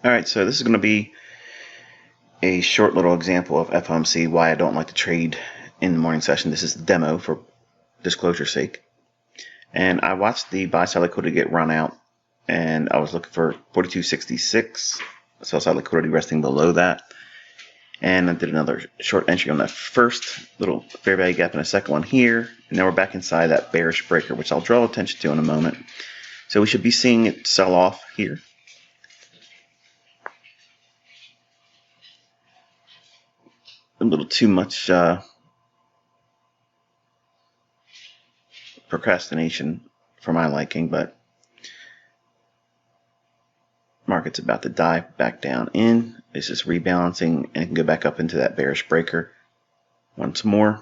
Alright, so this is going to be a short little example of FOMC, why I don't like to trade in the morning session. This is the demo for disclosure's sake. And I watched the buy side liquidity get run out, and I was looking for 42.66, sell side liquidity resting below that. And I did another short entry on that first little fair value gap and a second one here. And now we're back inside that bearish breaker, which I'll draw attention to in a moment. So we should be seeing it sell off here. A little too much procrastination for my liking, but market's about to dive back down in. It's just rebalancing and can go back up into that bearish breaker once more.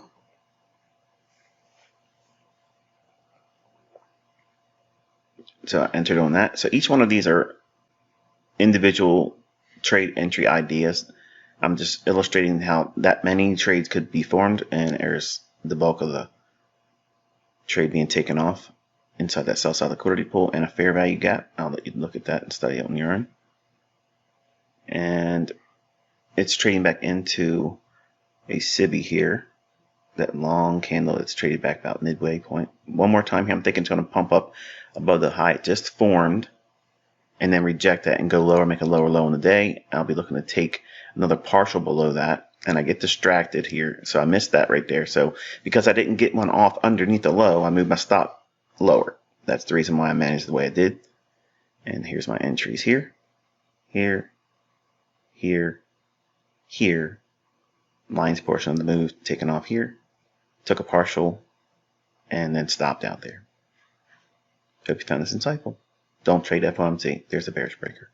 So I entered on that. So each one of these are individual trade entry ideas. I'm just illustrating how that many trades could be formed, and there's the bulk of the trade being taken off inside that sell side liquidity pool and a fair value gap. I'll let you look at that and study it on your own. And it's trading back into a SIBI here, that long candle that's traded back about midway point. One more time here, I'm thinking it's going to pump up above the high it just formed and then reject that and go lower, make a lower low in the day. I'll be looking to take another partial below that, and I get distracted here, so I missed that right there. So because I didn't get one off underneath the low, I moved my stop lower. That's the reason why I managed the way I did. And here's my entries here, here, here, here. Lines portion of the move taken off here. Took a partial and then stopped out there. Hope you found this insightful. Don't trade FOMC. There's a bearish breaker.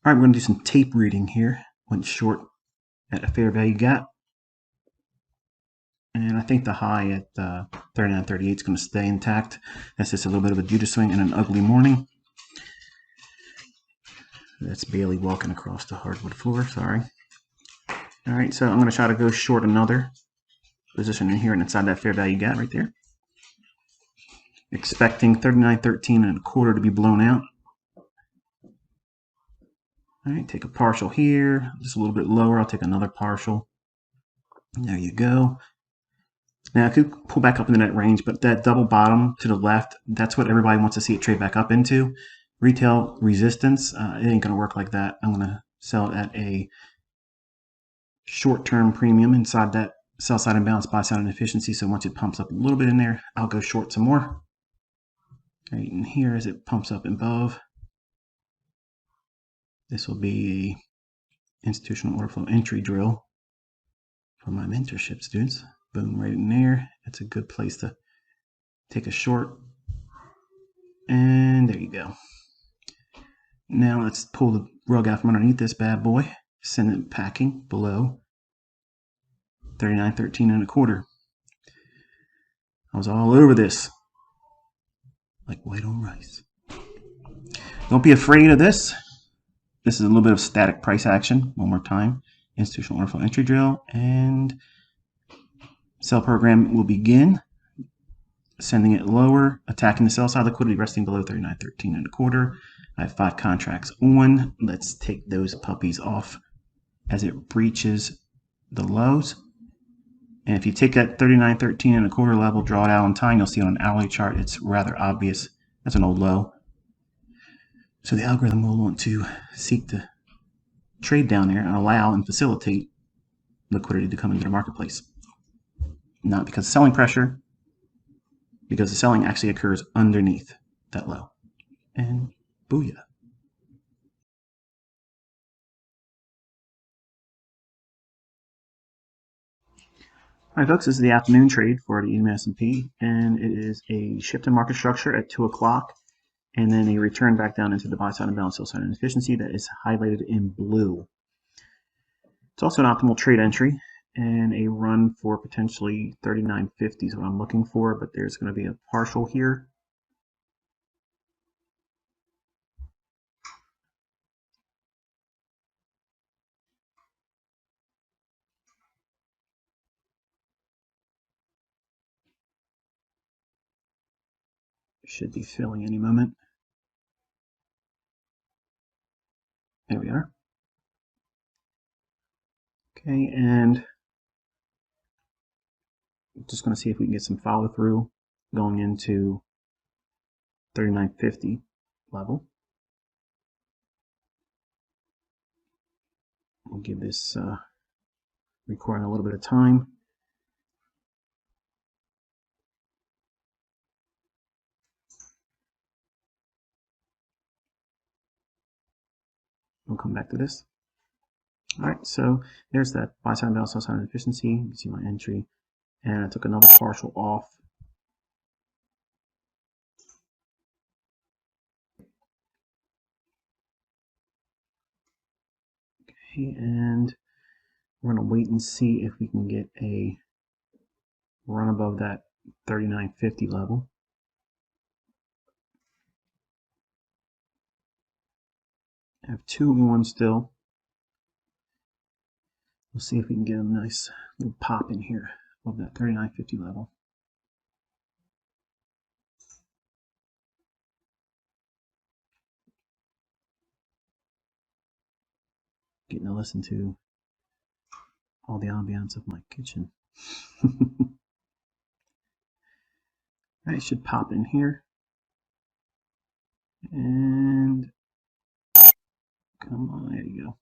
All right, we're going to do some tape reading here. Went short at a fair value gap. And I think the high at 39.38 is going to stay intact. That's just a little bit of a Judas swing and an ugly morning. That's Bailey walking across the hardwood floor, sorry. All right, so I'm going to try to go short another position in here and inside that fair value gap right there. Expecting 39.13 and a quarter to be blown out. All right, take a partial here, just a little bit lower. I'll take another partial. There you go. Now I could pull back up into that range, but that double bottom to the left, that's what everybody wants to see it trade back up into. Retail resistance, it ain't gonna work like that. I'm gonna sell it at a short-term premium inside that sell side imbalance, buy side inefficiency. So once it pumps up a little bit in there, I'll go short some more. Right in here as it pumps up above. This will be a institutional order flow entry drill for my mentorship students. Boom, right in there. That's a good place to take a short. And there you go. Now let's pull the rug out from underneath this bad boy. Send it packing below 39.13 and a quarter. I was all over this. Like white on rice. Don't be afraid of this. This is a little bit of static price action. One more time. Institutional order flow entry drill. And sell program will begin. Sending it lower. Attacking the sell side liquidity. Resting below 39.13 and a quarter. I have 5 contracts on. Let's take those puppies off as it breaches the lows. And if you take that 39.13 and a quarter level, draw it out on time, you'll see on an hourly chart, it's rather obvious. That's an old low. So the algorithm will want to seek to trade down there and allow and facilitate liquidity to come into the marketplace. Not because of selling pressure, because the selling actually occurs underneath that low. And booyah. All right, folks, this is the afternoon trade for the EMA S&P, and it is a shift in market structure at 2 o'clock, and then a return back down into the buy side and balance, sell side inefficiency that is highlighted in blue. It's also an optimal trade entry and a run for potentially 39.50 is what I'm looking for, but there's going to be a partial here. Should be filling any moment. There we are. Okay, and just going to see if we can get some follow through going into 39.50 level. We'll give this recording a little bit of time. We'll come back to this. All right, so there's that buy side balance, sell side inefficiency. You can see my entry, and I took another partial off. Okay, and we're going to wait and see if we can get a run above that 39.50 level. I have 2 on still. We'll see if we can get a nice little pop in here above that 39.50 level. Getting to listen to all the ambiance of my kitchen. Alright, it should pop in here. And come on, there you go.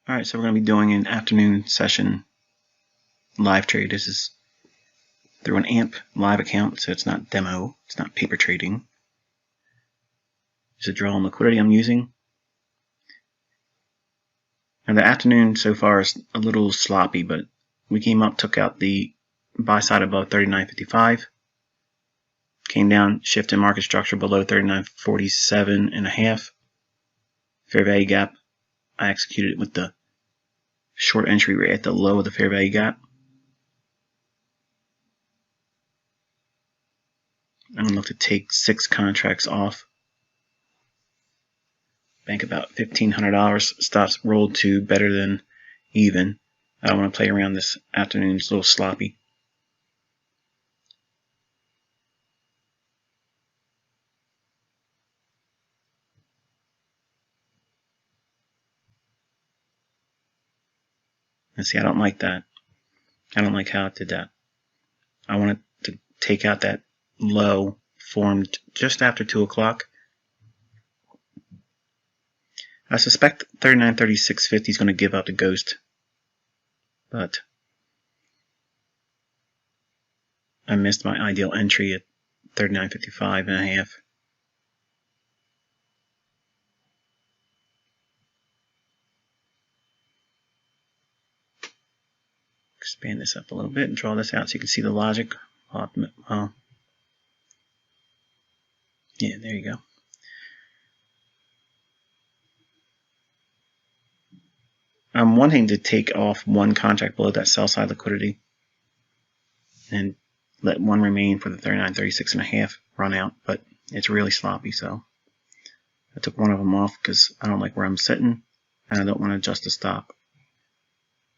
All right, so we're going to be doing an afternoon session live trade. This is through an AMP live account, so it's not demo, it's not paper trading. It's a draw on liquidity I'm using. And the afternoon so far is a little sloppy, but we came up, took out the buy side above 39.55, came down, shifted market structure below 39.47.5. Fair value gap, I executed it with the short entry right at the low of the fair value gap. I'm going to look to take 6 contracts off. Bank about $1,500. Stops rolled to better than even. I don't want to play around this afternoon. It's a little sloppy. And see, I don't like that. I don't like how it did that. I want it to take out that low formed just after 2 o'clock. I suspect 39.3650 is going to give out the ghost, but I missed my ideal entry at 39.55.5. Expand this up a little bit and draw this out so you can see the logic. Well, yeah, there you go. I'm wanting to take off 1 contract below that sell side liquidity and let 1 remain for the 39.36.5 run out, but it's really sloppy, so I took 1 of them off because I don't like where I'm sitting and I don't want to adjust the stop.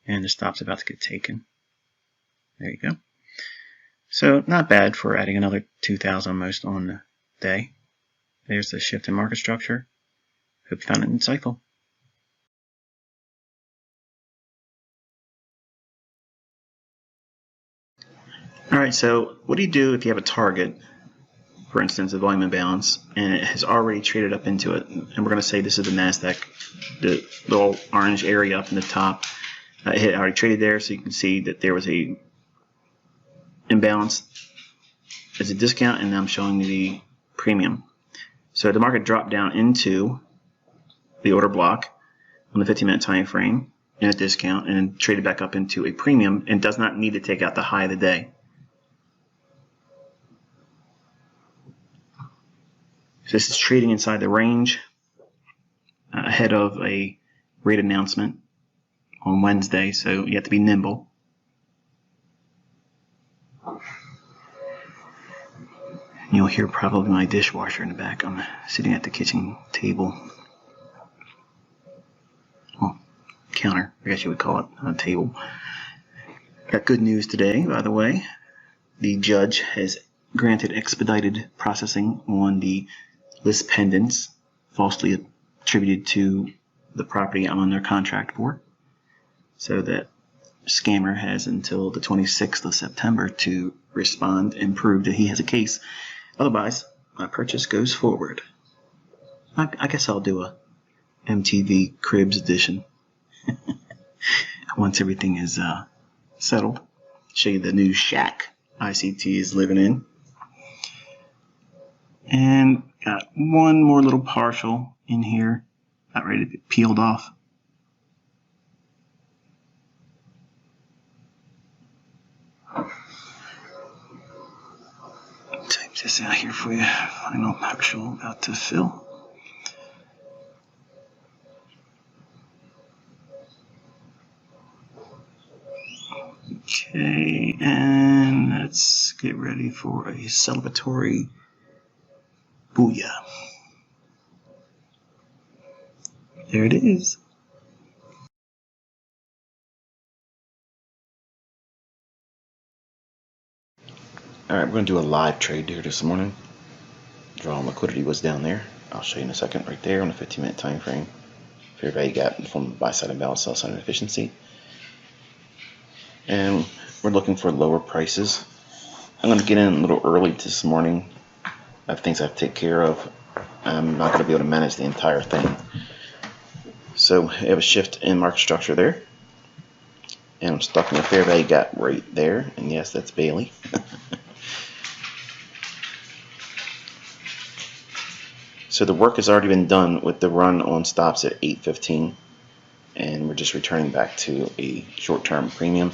And the stop's about to get taken. There you go. So not bad for adding another 2,000 almost on the day. There's the shift in market structure. Hope you found it insightful. Alright, so what do you do if you have a target, for instance, a volume imbalance, and it has already traded up into it? And we're going to say this is the NASDAQ, the little orange area up in the top. It had already traded there, so you can see that there was a imbalance as a discount, and now I'm showing you the premium. So the market dropped down into the order block on the 15-minute time frame in a discount and traded back up into a premium and does not need to take out the high of the day. So this is trading inside the range ahead of a rate announcement on Wednesday, so you have to be nimble. You'll hear probably my dishwasher in the back. I'm sitting at the kitchen table. Well, counter, I guess you would call it, a table. Got good news today, by the way. The judge has granted expedited processing on the list pendants falsely attributed to the property I'm under contract for. So that scammer has until the 26th of September to respond and prove that he has a case. Otherwise, my purchase goes forward. I guess I'll do a MTV Cribs edition once everything is settled. Show you the new shack ICT is living in. And got 1 more little partial in here, not ready to be peeled off. Type this out here for you. Final partial about to fill. Okay, and let's get ready for a celebratory booyah. There it is. Alright, we're going to do a live trade here this morning. Draw on liquidity was down there. I'll show you in a second right there on the 15-minute time frame. Fair value gap from buy side imbalance, sell side inefficiency. And we're looking for lower prices. I'm going to get in a little early this morning. I have things I have to take care of. I'm not going to be able to manage the entire thing. So I have a shift in market structure there. And I'm stuck in a fair value gap right there. And yes, that's Bailey. So the work has already been done with the run on stops at 8.15. And we're just returning back to a short-term premium.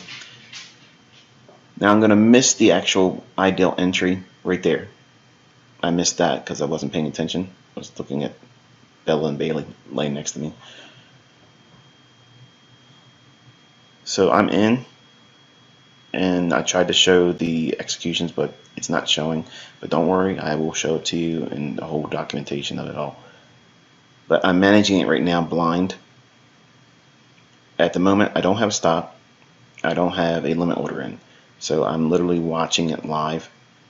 Now I'm going to miss the actual ideal entry right there. I missed that because I wasn't paying attention. I was looking at Bella and Bailey laying next to me. So I'm in, and I tried to show the executions, but it's not showing. But don't worry, I will show it to you in the whole documentation of it all. But I'm managing it right now blind. At the moment, I don't have a stop. I don't have a limit order in. So I'm literally watching it live.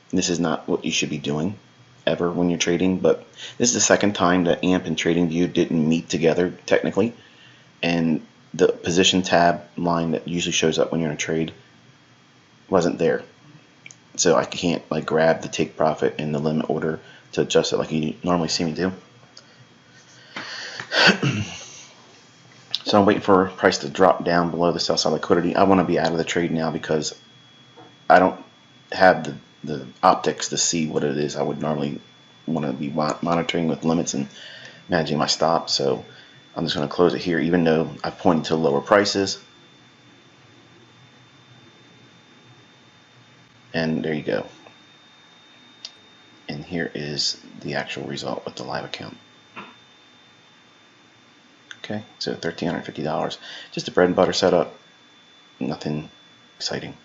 This is not what you should be doing ever when you're trading, but this is the second time that AMP and TradingView didn't meet together technically, and the position tab line that usually shows up when you're in a trade wasn't there. So I can't like grab the take profit and the limit order to adjust it like you normally see me do. So I'm waiting for price to drop down below the sell side liquidity. I want to be out of the trade now because I don't have the optics to see what it is I would normally want to be monitoring with limits and managing my stop. So I'm just going to close it here, even though I pointed to lower prices. And there you go. And here is the actual result with the live account. Okay, so $1,350. Just a bread and butter setup. Nothing exciting.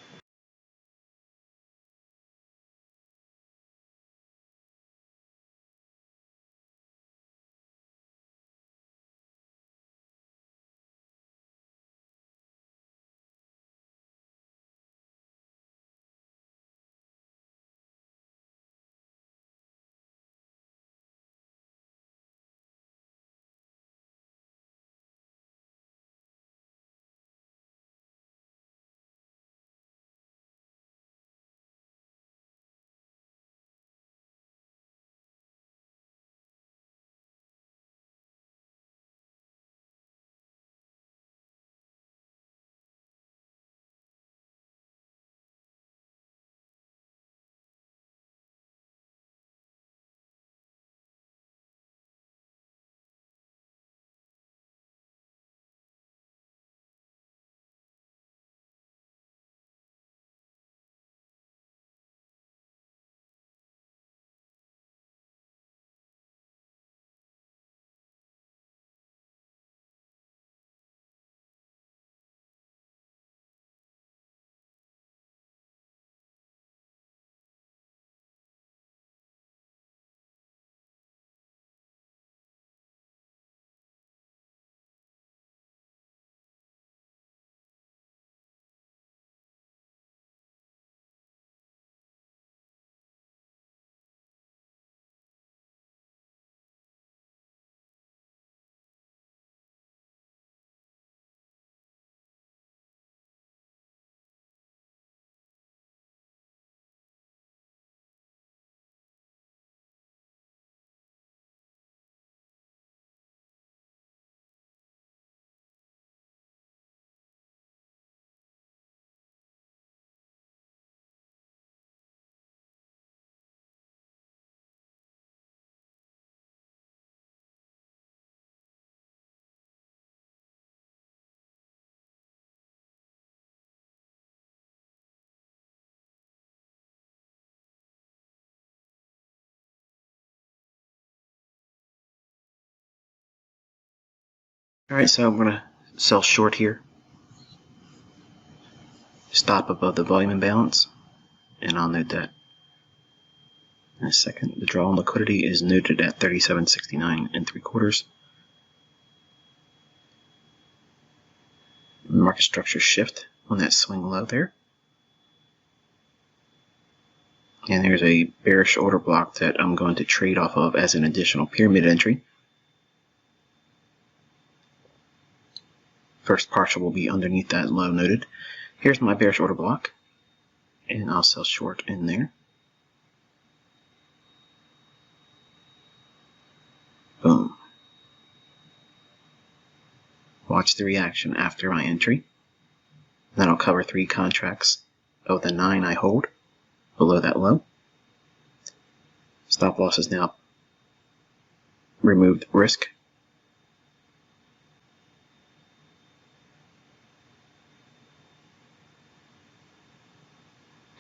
Alright, so I'm going to sell short here. Stop above the volume imbalance. And I'll note that in a second. The draw on liquidity is noted at 37.69 3/4. Market structure shift on that swing low there. And there's a bearish order block that I'm going to trade off of as an additional pyramid entry. First partial will be underneath that low noted. Here's my bearish order block, and I'll sell short in there. Boom. watch the reaction after my entry. Then I'll cover 3 contracts of the 9 I hold below that low. Stop loss is now removed risk.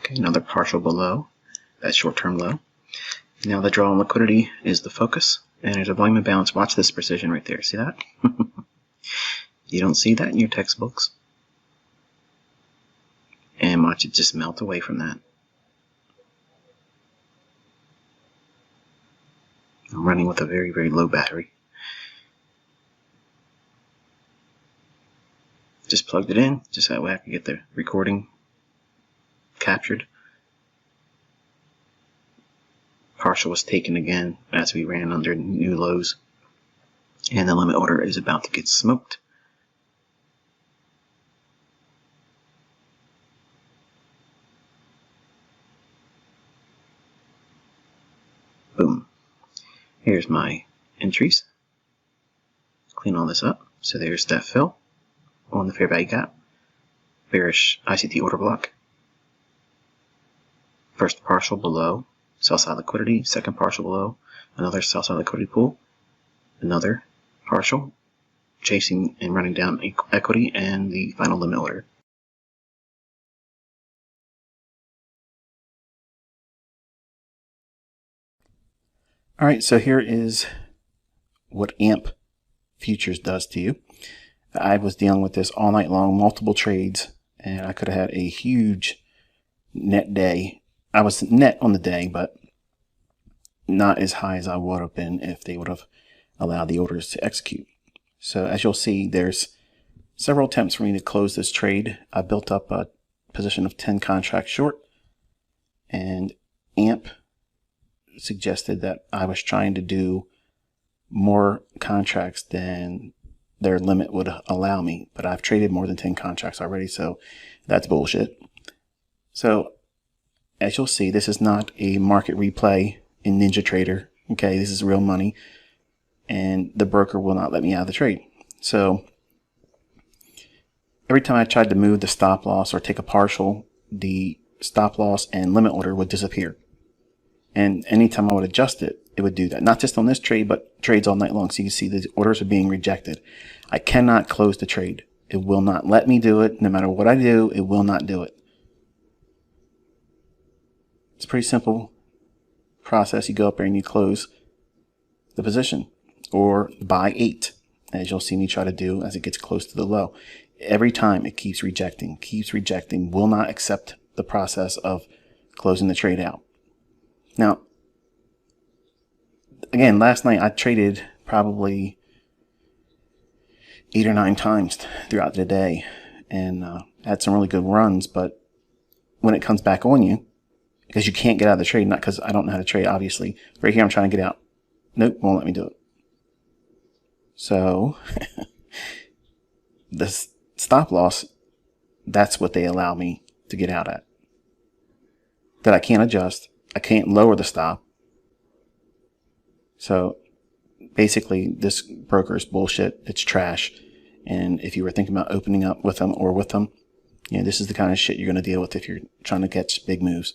Okay, another partial below that short-term low. Now the draw on liquidity is the focus, and there's a volume imbalance. Watch this precision right there. See that? You don't see that in your textbooks. And watch it just melt away from that. I'm running with a very, very low battery. Just plugged it in, just that way I can get the recording captured. Partial was taken again as we ran under new lows. And the limit order is about to get smoked. Boom. Here's my entries. Clean all this up. So there's that fill on the fair value gap. Bearish ICT order block. First partial below sell side liquidity. Second partial below another sell side liquidity pool. Another partial chasing and running down equity, and the final limit order. All right, so here is what AMP futures does to you. I was dealing with this all night long, multiple trades, and I could have had a huge net day. I was net on the day, but not as high as I would have been if they would have allowed the orders to execute. So as you'll see, there's several attempts for me to close this trade. I built up a position of 10 contracts short, and AMP suggested that I was trying to do more contracts than their limit would allow me, but I've traded more than 10 contracts already, so that's bullshit. So as you'll see, this is not a market replay in NinjaTrader. Okay, this is real money, and the broker will not let me out of the trade. So every time I tried to move the stop loss or take a partial, the stop loss and limit order would disappear. And anytime I would adjust it, it would do that. Not just on this trade, but trades all night long. So you can see the orders are being rejected. I cannot close the trade. It will not let me do it. No matter what I do, it will not do it. It's a pretty simple process. You go up there and you close the position, or buy 8, as you'll see me try to do as it gets close to the low. Every time it keeps rejecting, will not accept the process of closing the trade out. Now, again, last night I traded probably 8 or 9 times throughout the day, and had some really good runs, but when it comes back on you, because you can't get out of the trade, not because I don't know how to trade, obviously. Right here I'm trying to get out. Nope, won't let me do it. So, the stop loss, that's what they allow me to get out at. That I can't adjust. I can't lower the stop. So basically this broker is bullshit. It's trash. And if you were thinking about opening up with them or with them, you know, this is the kind of shit you're going to deal with if you're trying to catch big moves.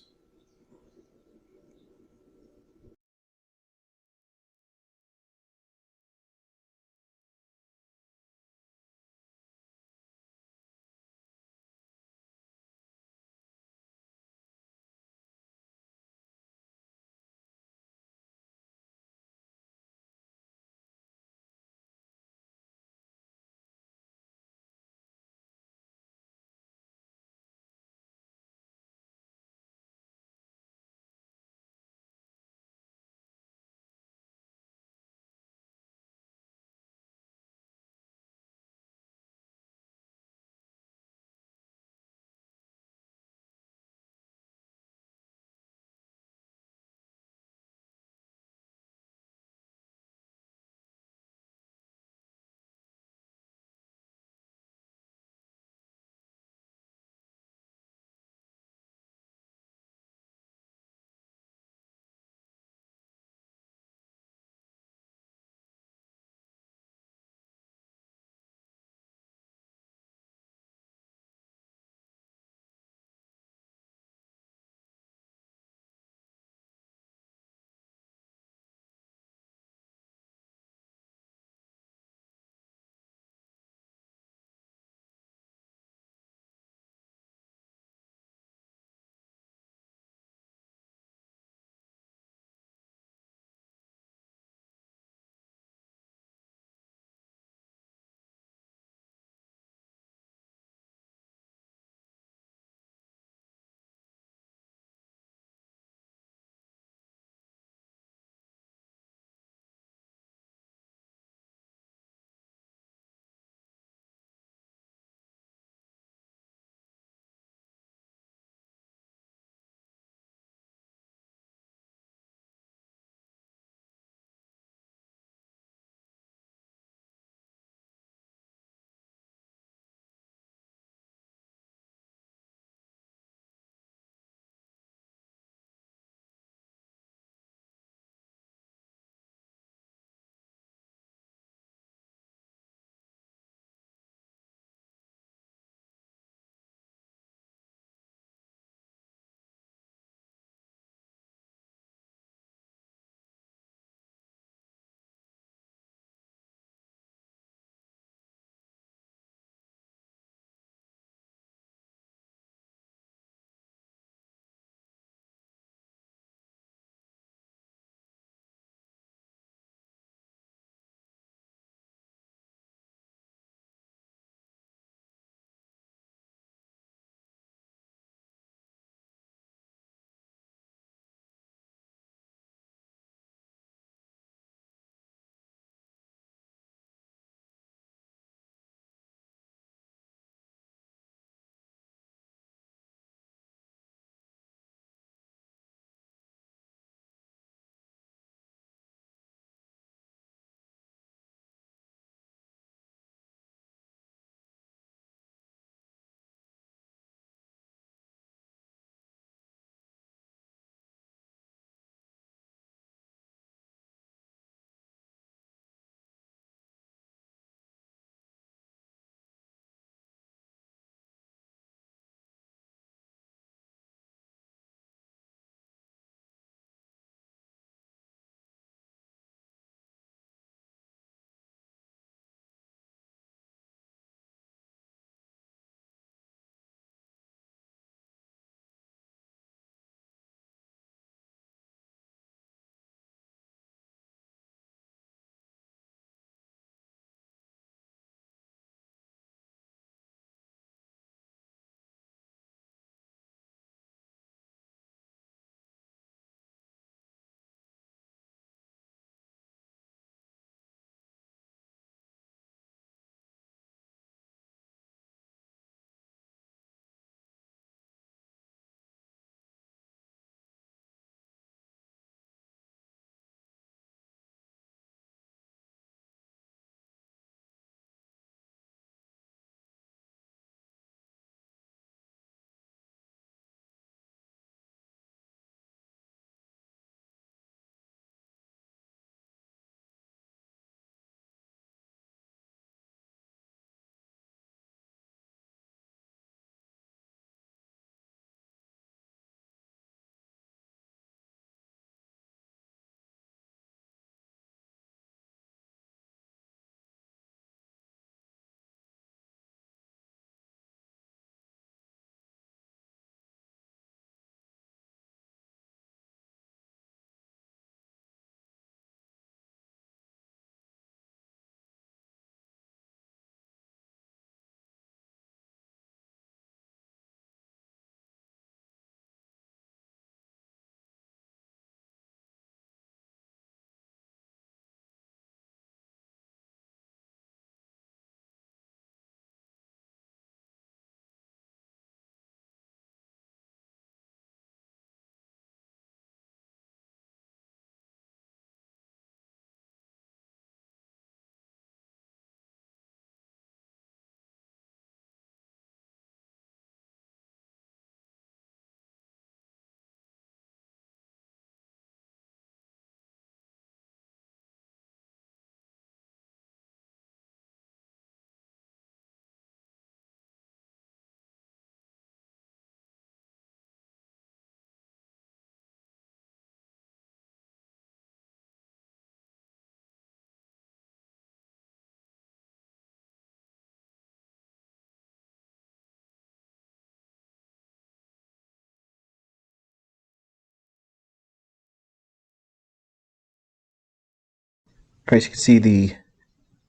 Alright, so you can see the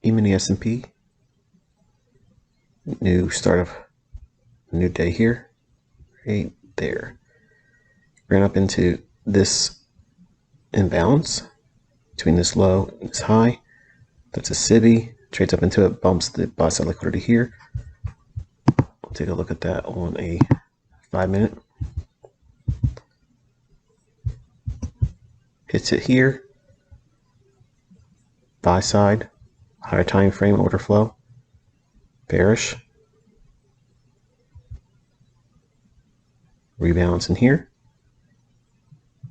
E-mini S&P. New start of a new day here. Right there. Ran up into this imbalance between this low and this high. That's a SIBI. Trades up into it, bumps the buy side liquidity here. We'll take a look at that on a 5-minute. Hits it here. Buy side, higher time frame order flow. Bearish. Rebalance in here.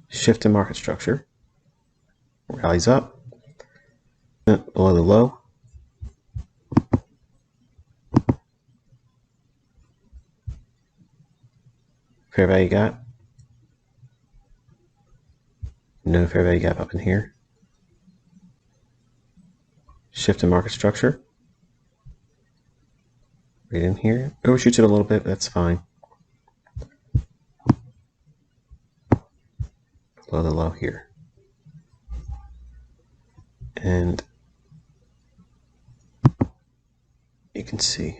Shift in market structure. Rallies up. Below the low. Fair value gap. No fair value gap up in here. Shift in market structure. Right in here. Overshoots it a little bit, but that's fine. Below the low here. And you can see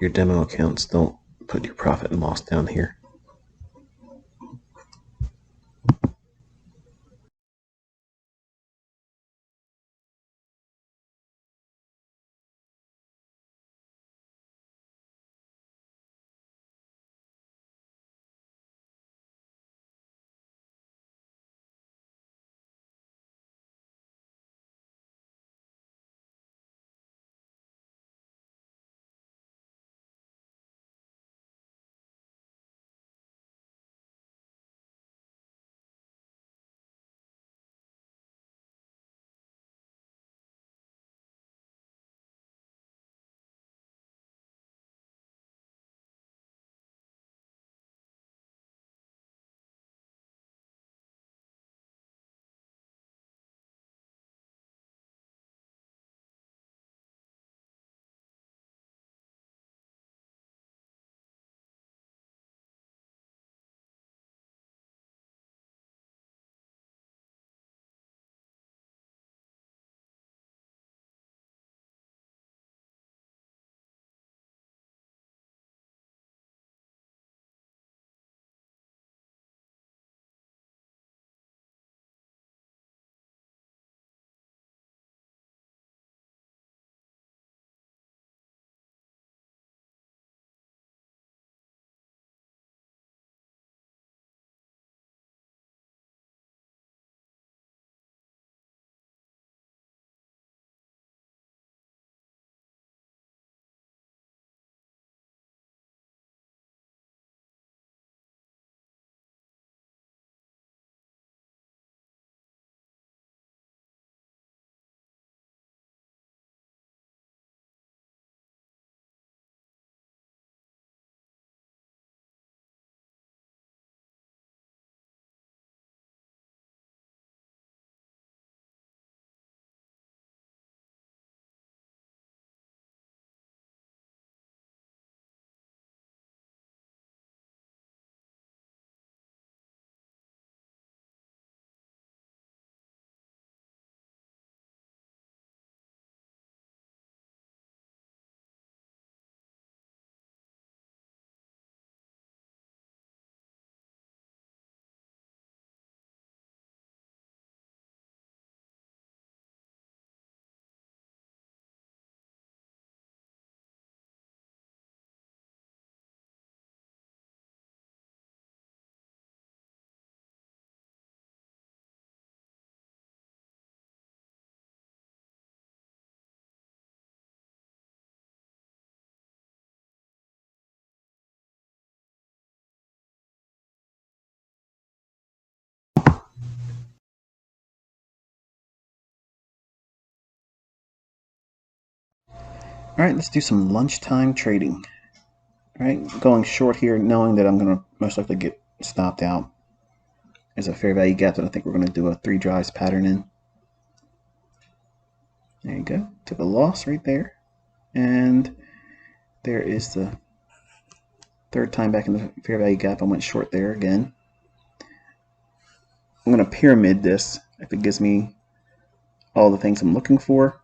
your demo accounts don't put your profit and loss down here. All right, let's do some lunchtime trading. All right, going short here, knowing that I'm going to most likely get stopped out. There's a fair value gap that I think we're going to do a 3 drives pattern in. There you go. Took a loss right there. And there is the third time back in the fair value gap. I went short there again. I'm going to pyramid this. If it gives me all the things I'm looking for.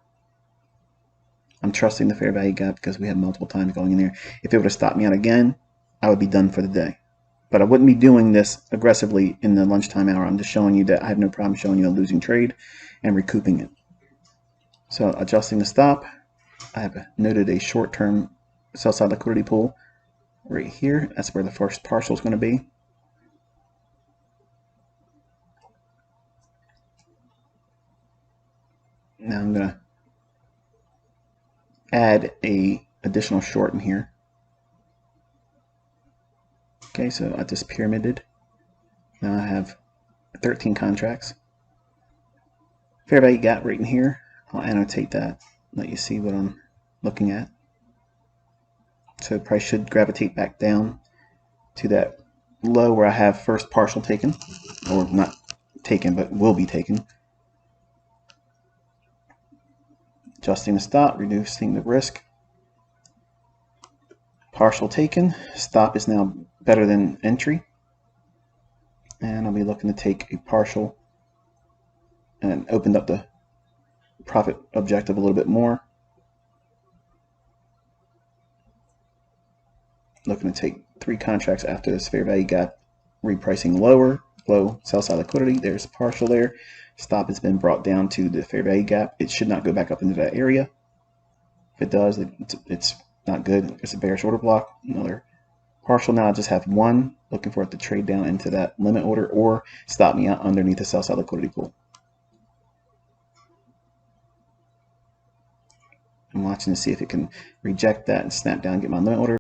I'm trusting the fair value gap because we had multiple times going in there. If it would have stopped me out again, I would be done for the day. But I wouldn't be doing this aggressively in the lunchtime hour. I'm just showing you that I have no problem showing you a losing trade and recouping it. So adjusting the stop, I have noted a short-term sell-side liquidity pool right here. That's where the first partial is going to be. Now I'm going to add a additional short in here. Okay, so I just pyramided. Now I have 13 contracts. Fair value gap right in here. I'll annotate that, let you see what I'm looking at. So price should gravitate back down to that low where I have first partial taken, or not taken, but will be taken. Adjusting the stop, reducing the risk. Partial taken. Stop is now better than entry. And I'll be looking to take a partial and opened up the profit objective a little bit more. Looking to take 3 contracts after this fair value gap, repricing lower, low sell side liquidity. There's partial there. Stop has been brought down to the fair value gap. It should not go back up into that area. If it does, it's not good. It's a bearish order block. Another partial. Now I just have one, looking for it to trade down into that limit order or stop me out underneath the sell side liquidity pool. I'm watching to see if it can reject that and snap down and get my limit order.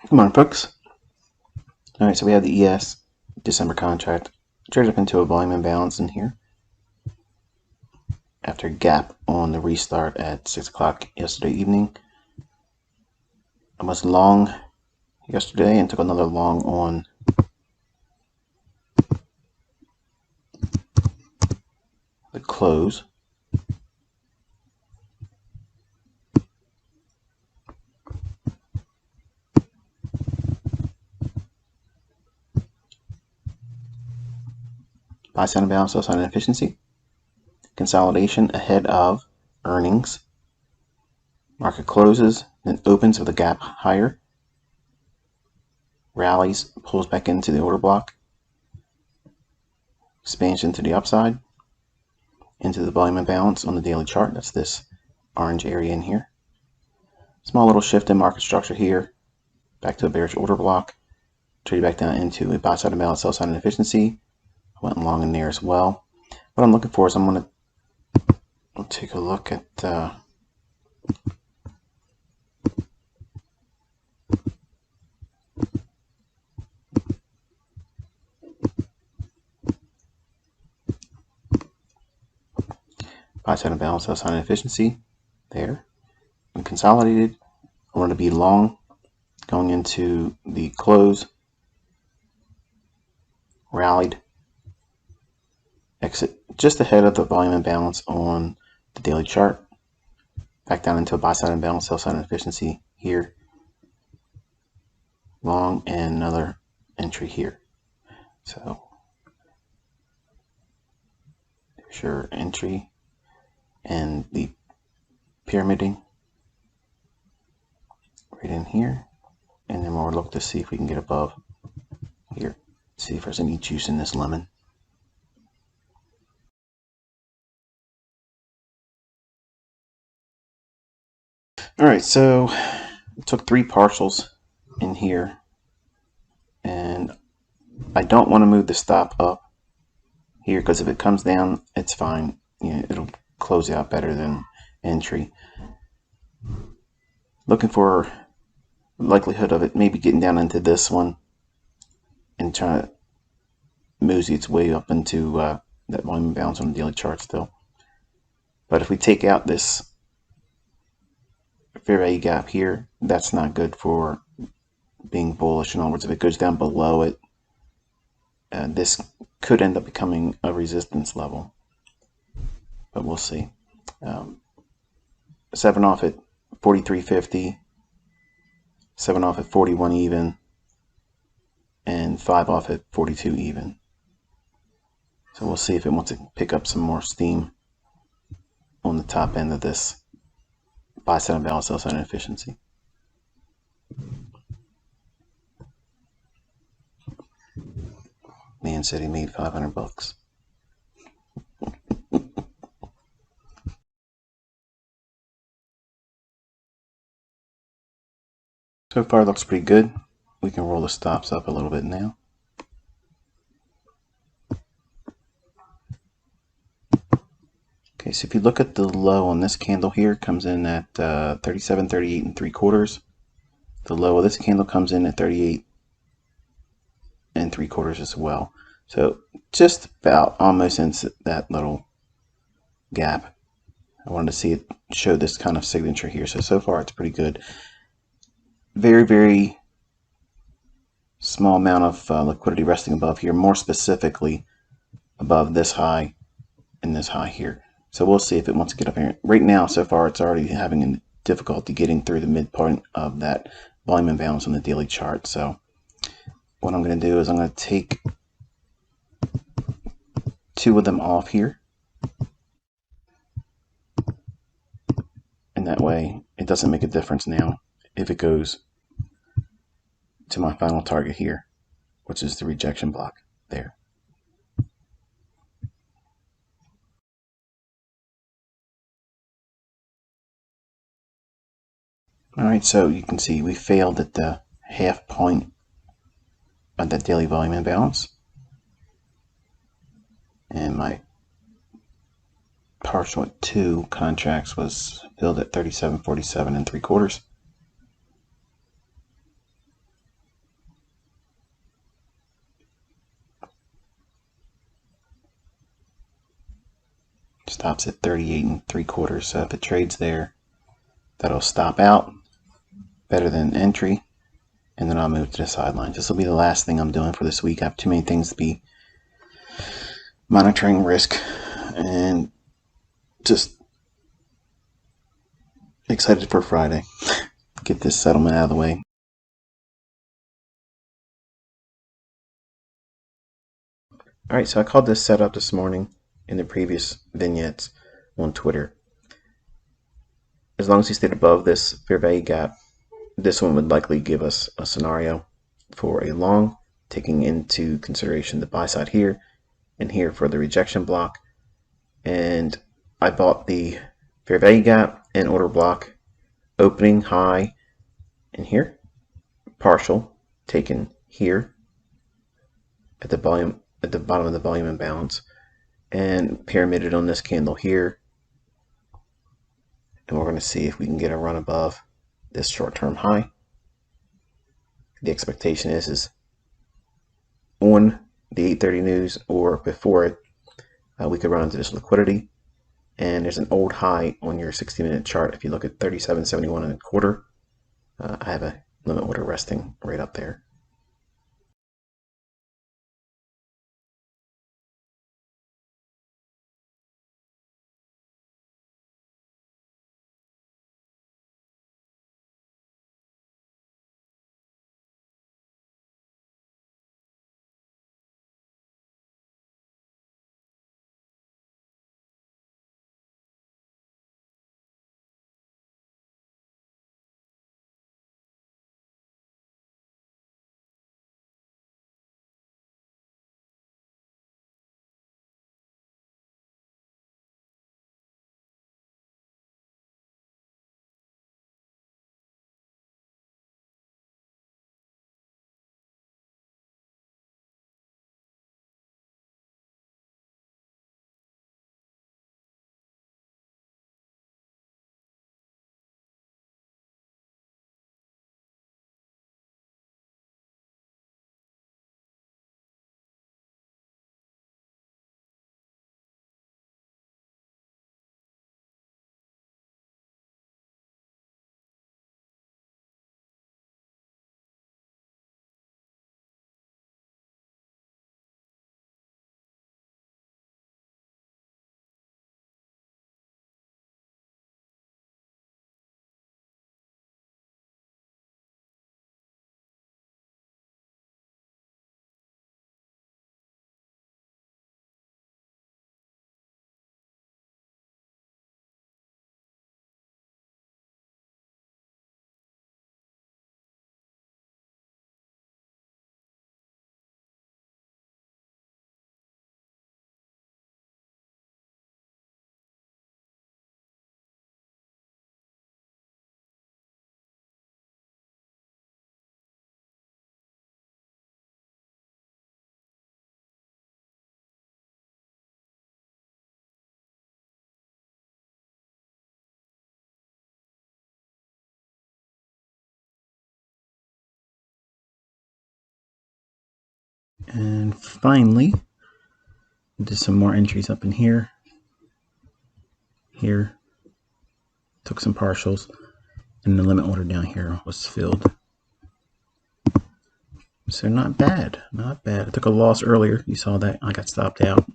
Good morning, folks. All right, so we have the ES December contract traded up into a volume imbalance in here after a gap on the restart at 6 o'clock yesterday evening. I was long yesterday and took another long on the close. Buy side imbalance, sell side inefficiency. Consolidation ahead of earnings. Market closes, then opens with a gap higher. Rallies, pulls back into the order block. Expansion to the upside. Into the volume imbalance on the daily chart. That's this orange area in here. Small little shift in market structure here. Back to a bearish order block. Trade back down into a buy side imbalance, sell side inefficiency. Went long in there as well. What I'm looking for is I'm going to take a look at buy side imbalance, sell side inefficiency there. And consolidated. I want to be long going into the close. Rallied. Exit just ahead of the volume imbalance on the daily chart. Back down into a buy side imbalance, sell side inefficiency here. Long and another entry here. So there's your entry and the pyramiding right in here. And then we'll look to see if we can get above here. See if there's any juice in this lemon. All right, so I took 3 partials in here, and I don't want to move the stop up here because if it comes down, it's fine. It'll close out better than entry. Looking for likelihood of it maybe getting down into this one and trying to mosey its way up into that volume imbalance on the daily chart still. But if we take out this fair value gap here, that's not good for being bullish. In other words, if it goes down below it, this could end up becoming a resistance level, but we'll see. 7 off at 43.50, 7 off at 41 even, and 5 off at 42 even. So we'll see if it wants to pick up some more steam on the top end of this buy side imbalance, sell side inefficiency. Man said he made $500. So far, it looks pretty good. We can roll the stops up a little bit now. Okay, so if you look at the low on this candle here, it comes in at 37, 38 and 3/4. The low of this candle comes in at 38 and 3/4 as well. So just about almost into that little gap. I wanted to see it show this kind of signature here. So far it's pretty good. Very, very small amount of liquidity resting above here, more specifically above this high and this high here. So we'll see if it wants to get up here. Right now, so far, it's already having difficulty getting through the midpoint of that volume imbalance on the daily chart. So what I'm going to do is I'm going to take 2 of them off here. And that way, it doesn't make a difference now if it goes to my final target here, which is the rejection block there. All right, so you can see we failed at the half point of that daily volume imbalance. And my partial at 2 contracts was filled at 37.47 and 3/4. Stops at 38 3/4. So if it trades there, that'll stop out. Better than entry. And then I'll move to the sidelines. This will be the last thing I'm doing for this week. I have too many things to be monitoring risk and just excited for Friday. Get this settlement out of the way. Alright, so I called this setup this morning in the previous vignettes on Twitter. As long as we stayed above this fair value gap, this one would likely give us a scenario for a long, taking into consideration the buy side here and here for the rejection block. And I bought the fair value gap and order block opening high in here, partial taken here at the volume at the bottom of the volume imbalance, and pyramided on this candle here. And we're going to see if we can get a run above this short-term high. The expectation is on the 8:30 news or before it, we could run into this liquidity. And there's an old high on your 60-minute chart. If you look at 37.71 1/4, I have a limit order resting right up there. And finally, did some more entries up in here. Here, took some partials, and the limit order down here was filled. So not bad, not bad. I took a loss earlier. You saw that. I got stopped out.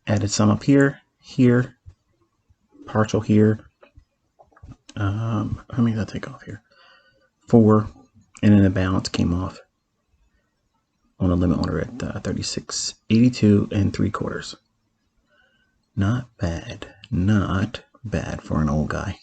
Added some up here, here, partial here. How many did I take off here? 4, and then the balance came off on a limit order at 36.82 3/4. Not bad, not bad for an old guy.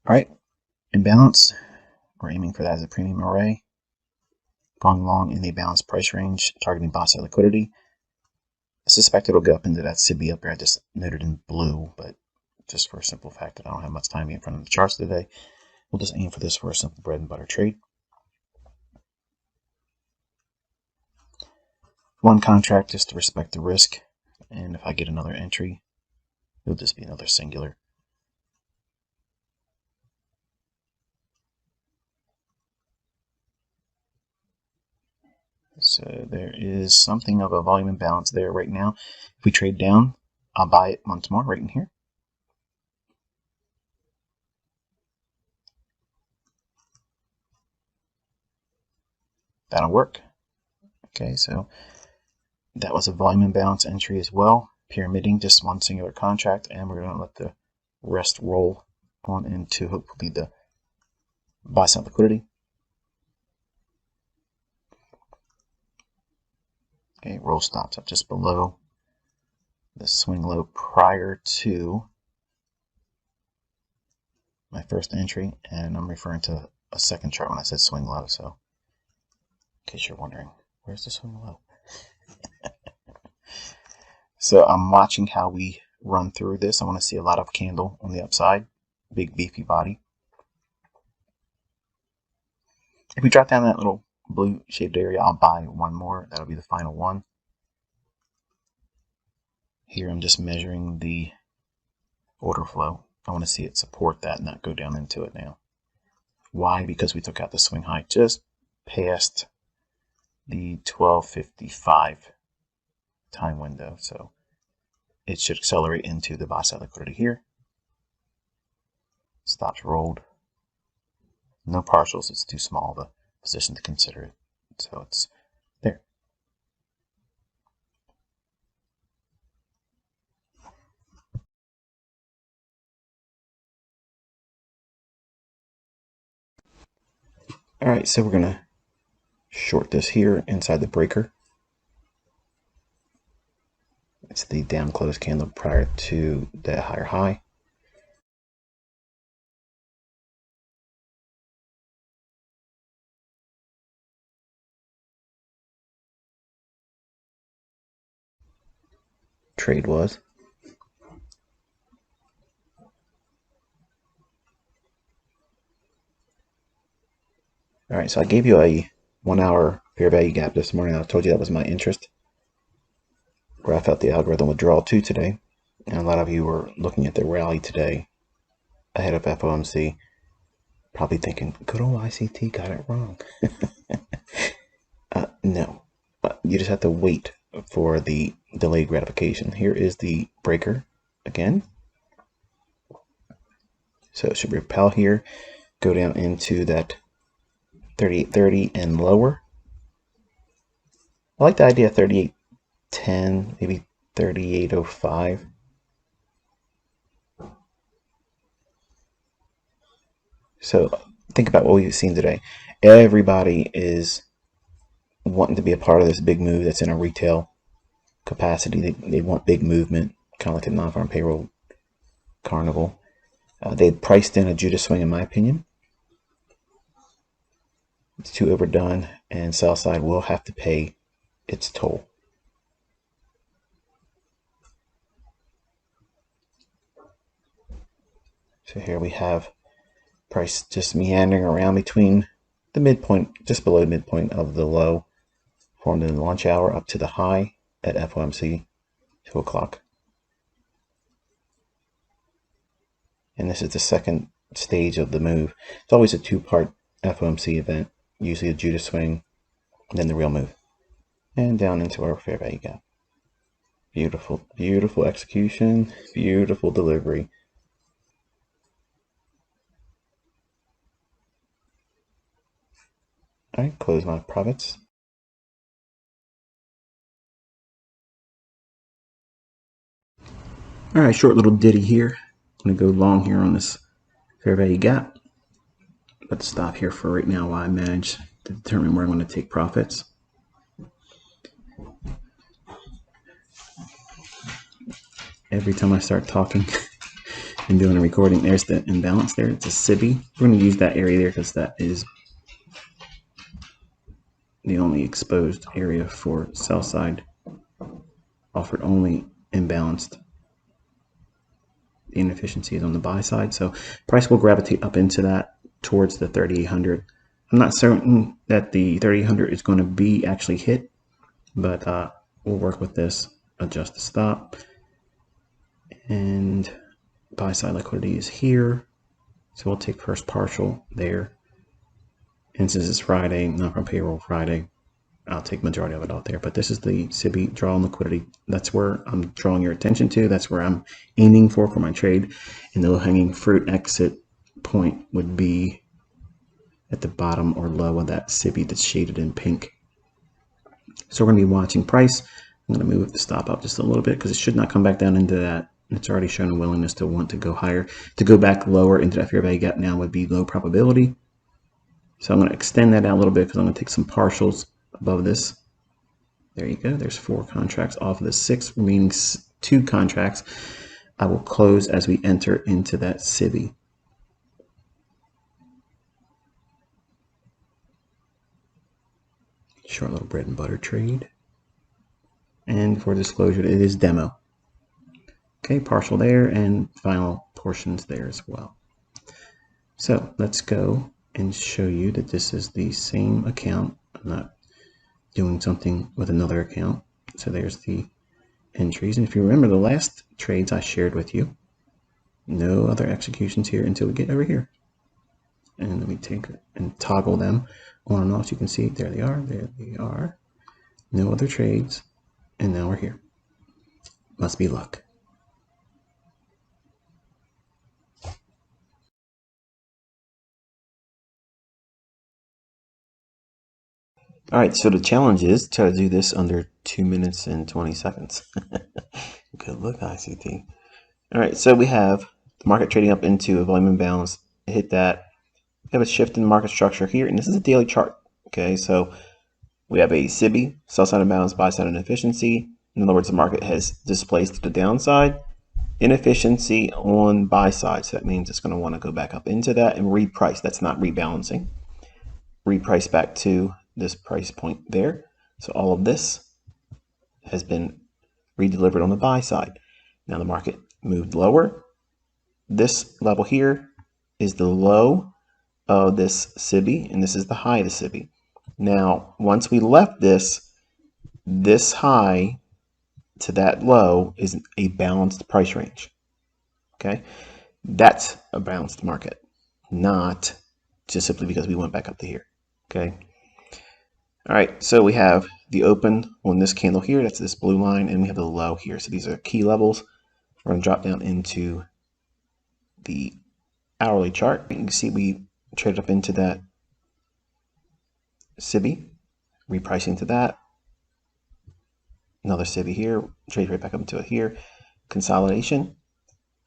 All right, imbalance. We're aiming for that as a premium array. Going long in the balanced price range, targeting buy side liquidity. I suspect it'll go up into that SIBI up here. I just noted in blue, but just for a simple fact that I don't have much time in front of the charts today, we'll just aim for this for a simple bread and butter trade. One contract just to respect the risk, and if I get another entry, it'll just be another singular. So there is something of a volume imbalance there right now. If we trade down, I'll buy it once more right in here. That'll work. Okay, so that was a volume imbalance entry as well. Pyramiding just one singular contract, and we're going to let the rest roll on into hopefully the buy side liquidity. Okay, roll stops up just below the swing low prior to my first entry, and I'm referring to a second chart when I said swing low, so in case you're wondering, where's the swing low? So I'm watching how we run through this. I want to see a lot of candle on the upside, big beefy body. If we drop down that little blue shaded area, I'll buy one more. That'll be the final one. Here I'm just measuring the order flow. I want to see it support that, not go down into it now. Why? Because we took out the swing high just past the 1255 time window, so it should accelerate into the buy side liquidity here. Stops rolled. No partials, it's too small of a position to consider it, so it's there. All right, so we're gonna short this here inside the breaker. It's the down close candle prior to the higher high. Trade was. All right, so I gave you a 1 hour fair value gap this morning. I told you that was my interest, where I felt the algorithm would draw to today. And a lot of you were looking at the rally today ahead of FOMC, probably thinking, good old ICT got it wrong. No, you just have to wait for the delayed gratification. Here is the breaker again. So it should repel here, go down into that 38.30 and lower. I like the idea of 38.10, maybe 38.05. So think about what we've seen today. Everybody is wanting to be a part of this big move that's in a retail capacity. They want big movement, kind of like a non-farm payroll carnival. They priced in a Judas swing, in my opinion. It's too overdone, and sell side will have to pay its toll. So here we have price just meandering around between the midpoint, just below the midpoint of the low formed in the lunch hour up to the high at FOMC 2 o'clock. And this is the second stage of the move. It's always a two-part FOMC event, usually a Judas swing, then the real move. And down into our fair value gap. Beautiful, beautiful execution, beautiful delivery. All right, close my profits. All right, short little ditty here. I'm gonna go long here on this fair value gap. Let's stop here for right now while I manage to determine where I'm going to take profits. Every time I start talking, and doing a recording. There's the imbalance there. It's a SIBI. We're going to use that area there because that is the only exposed area for sell side offered, only imbalanced. The inefficiency is on the buy side. So price will gravitate up into that towards the 3,800. I'm not certain that the 3,800 is going to be actually hit, but we'll work with this. Adjust the stop. And buy side liquidity is here. So we'll take first partial there. And since it's Friday, not from payroll Friday, I'll take majority of it out there. But this is the SIBI draw on liquidity. That's where I'm drawing your attention to. That's where I'm aiming for my trade. And the low-hanging fruit exit point would be at the bottom or low of that SIBI that's shaded in pink. So we're going to be watching price. I'm going to move the stop out just a little bit because it should not come back down into that. It's already shown a willingness to want to go higher. To go back lower into that fair value gap now would be low probability. So I'm going to extend that out a little bit because I'm going to take some partials above this. There you go. There's 4 contracts off of the 6 remaining 2 contracts. I will close as we enter into that SIBI. Short little bread and butter trade. And for disclosure, it is demo. Okay, partial there and final portions there as well. So let's go and show you that this is the same account. I'm not doing something with another account. So there's the entries. And if you remember the last trades I shared with you, no other executions here until we get over here. And let me take and toggle them on and off. So you can see there they are. There they are. No other trades. And now we're here. Must be luck. All right, so the challenge is to do this under 2 minutes and 20 seconds. Good look, ICT. All right, so we have the market trading up into a volume imbalance. Hit that. We have a shift in market structure here, and this is a daily chart. Okay, so we have a SIBI, sell side imbalance, buy side inefficiency. In other words, the market has displaced to the downside. Inefficiency on buy side, so that means it's going to want to go back up into that and reprice. That's not rebalancing. Reprice back to this price point there. So all of this has been redelivered on the buy side. Now the market moved lower. This level here is the low of this SIBI, and this is the high of the SIBI. Now, once we left this high to that low is a balanced price range. Okay, that's a balanced market, not just simply because we went back up to here. Okay. All right, so we have the open on this candle here, that's this blue line, and we have the low here. So these are key levels. We're going to drop down into the hourly chart. You can see we traded up into that SIBI, repricing to that. Another SIBI here, trade right back up into it here. Consolidation,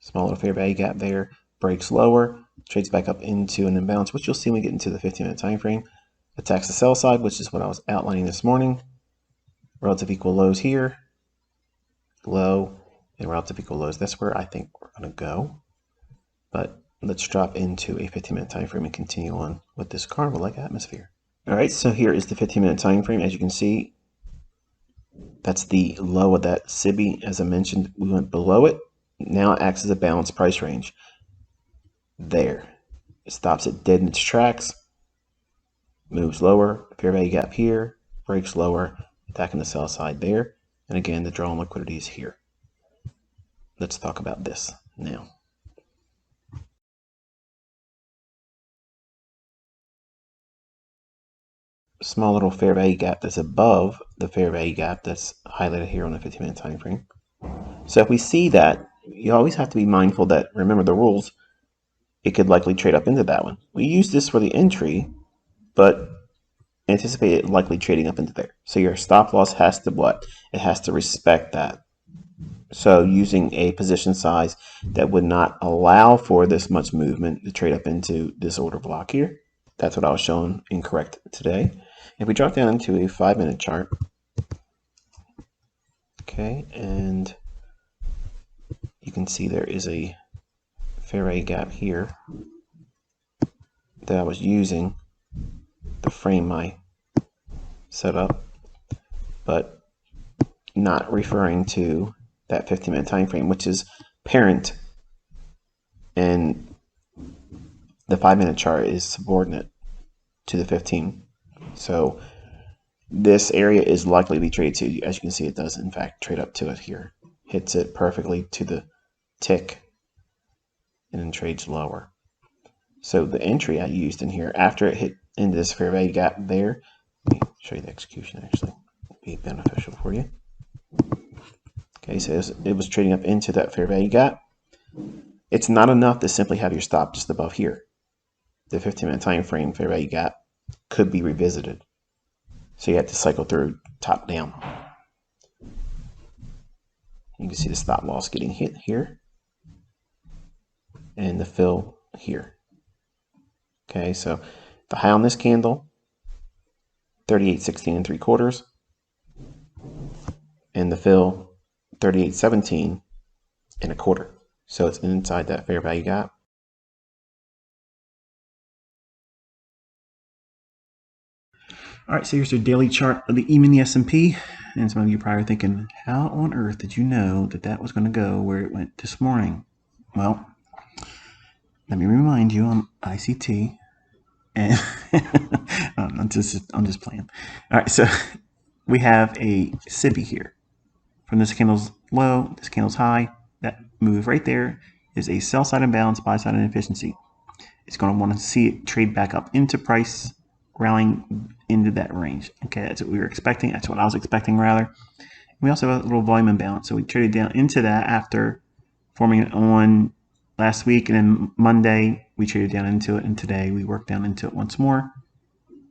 small little fair value gap there, breaks lower, trades back up into an imbalance, which you'll see when we get into the 15-minute time frame. Attacks the sell side, which is what I was outlining this morning. Relative equal lows here, low, and relative equal lows. That's where I think we're going to go. But let's drop into a 15-minute time frame and continue on with this carnival-like atmosphere. All right, so here is the 15-minute time frame. As you can see, that's the low of that SIBI. As I mentioned, we went below it. Now it acts as a balanced price range. There. It stops it dead in its tracks. Moves lower, fair value gap here, breaks lower, attacking the sell side there. And again, the draw on liquidity is here. Let's talk about this now. Small little fair value gap that's above the fair value gap that's highlighted here on the 15-minute time frame. So if we see that, you always have to be mindful that, remember the rules, it could likely trade up into that one. We use this for the entry, but anticipate it likely trading up into there. So your stop loss has to what? It has to respect that. So using a position size that would not allow for this much movement to trade up into this order block here. That's what I was showing incorrect today. If we drop down into a 5-minute chart, okay, and you can see there is a fair value gap here that I was using to frame my setup, but not referring to that 15-minute time frame, which is parent, and the 5-minute chart is subordinate to the 15. So this area is likely to be traded to. As you can see, it does in fact trade up to it here. Hits it perfectly to the tick and then trades lower. So the entry I used in here after it hit into this fair value gap there, let me show you the execution actually, be beneficial for you. Okay, so it was trading up into that fair value gap. It's not enough to simply have your stop just above here. The 15-minute time frame fair value gap could be revisited. So you have to cycle through top down. You can see the stop loss getting hit here and the fill here. Okay, so the high on this candle, 38.16 3/4, and the fill, 38.17 1/4. So it's inside that fair value gap. All right, so here's your daily chart of the E-mini S&P. And some of you probably are thinking, how on earth did you know that that was going to go where it went this morning? Well, let me remind you, I'm ICT. And I'm just playing. All right, so we have a SIBI here. From this candle's low, this candle's high, that move right there is a sell side imbalance, buy side inefficiency. It's going to want to see it trade back up into price, rallying into that range. Okay, that's what we were expecting. That's what I was expecting, rather. We also have a little volume imbalance. So we traded down into that after forming it on last week. And then Monday, we traded down into it. And today, we worked down into it once more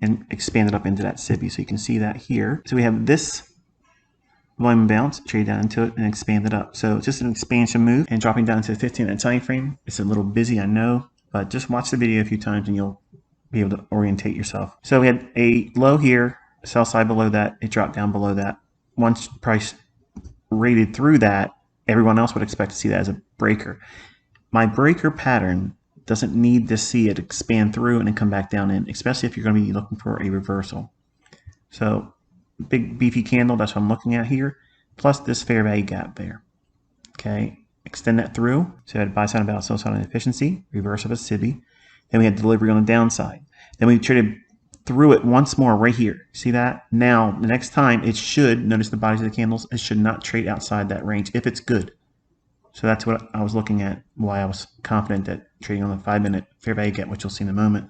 and expanded up into that SIBI. So you can see that here. So we have this volume imbalance, trade down into it, and expand it up. So it's just an expansion move and dropping down to the 15-minute time frame. It's a little busy, I know, but just watch the video a few times and you'll be able to orientate yourself. So we had a low here, sell side below that, it dropped down below that. Once price rated through that, everyone else would expect to see that as a breaker. My breaker pattern doesn't need to see it expand through and then come back down in, especially if you're going to be looking for a reversal. So big beefy candle, that's what I'm looking at here, plus this fair value gap there. Okay, extend that through. So I had buy side imbalance, sell side inefficiency, reverse of a SIBI. Then we had delivery on the downside. Then we traded through it once more right here. See that? Now, the next time it should, notice the bodies of the candles, it should not trade outside that range if it's good. So that's what I was looking at, why I was confident that trading on the 5-minute fair value gap, which you'll see in a moment,